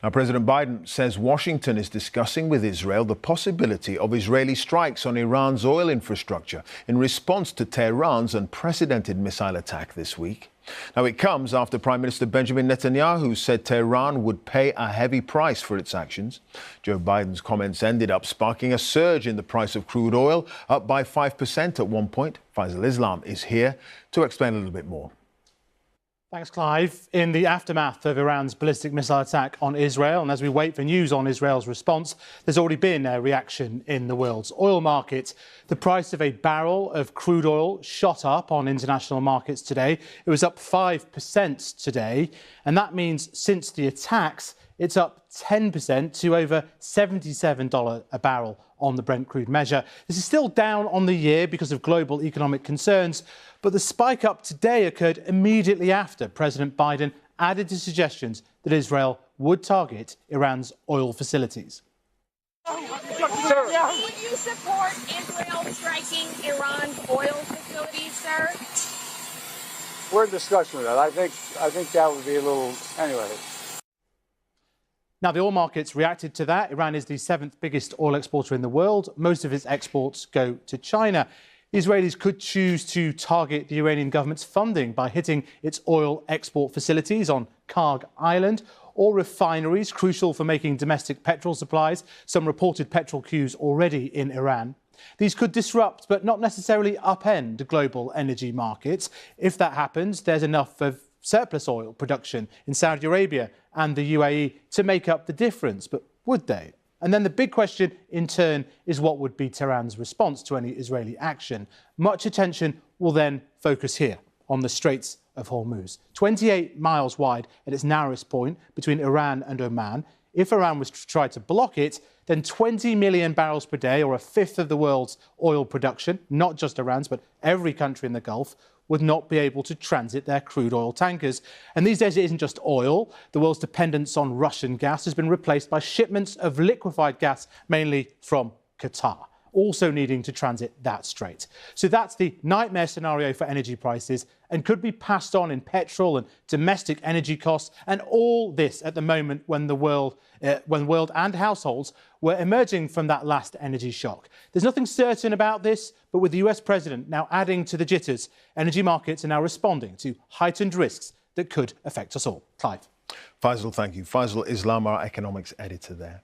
Now, President Biden says Washington is discussing with Israel the possibility of Israeli strikes on Iran's oil infrastructure in response to Tehran's unprecedented missile attack this week. Now, it comes after Prime Minister Benjamin Netanyahu said Tehran would pay a heavy price for its actions. Joe Biden's comments ended up sparking a surge in the price of crude oil, up by 5% at one point. Faisal Islam is here to explain a little bit more. Thanks, Clive. In the aftermath of Iran's ballistic missile attack on Israel, and as we wait for news on Israel's response, there's already been a reaction in the world's oil market. The price of a barrel of crude oil shot up on international markets today. It was up 5% today, and that means since the attacks, it's up 10% to over $77 a barrel on the Brent crude measure. This is still down on the year because of global economic concerns, but the spike up today occurred immediately after President Biden added to suggestions that Israel would target Iran's oil facilities. Would you support Israel striking Iran's oil facilities, sir? We're in discussion with that. I think that would be a little, anyway. Now, the oil markets reacted to that. Iran is the seventh biggest oil exporter in the world. Most of its exports go to China. The Israelis could choose to target the Iranian government's funding by hitting its oil export facilities on Karg Island or refineries crucial for making domestic petrol supplies. Some reported petrol queues already in Iran. These could disrupt, but not necessarily upend, global energy markets. If that happens, there's enough of surplus oil production in Saudi Arabia and the UAE to make up the difference. But would they? And then the big question, in turn, is what would be Tehran's response to any Israeli action? Much attention will then focus here on the Straits of Hormuz, 28 miles wide at its narrowest point between Iran and Oman. If Iran was to try to block it, then 20 million barrels per day, or a fifth of the world's oil production, not just Iran's, but every country in the Gulf, would not be able to transit their crude oil tankers. And these days it isn't just oil. The world's dependence on Russian gas has been replaced by shipments of liquefied gas, mainly from Qatar, also needing to transit that strait. So that's the nightmare scenario for energy prices and could be passed on in petrol and domestic energy costs. And all this at the moment when the world and households were emerging from that last energy shock. There's nothing certain about this, but with the US president now adding to the jitters, energy markets are now responding to heightened risks that could affect us all. Clive. Faisal, thank you. Faisal Islam, our economics editor there.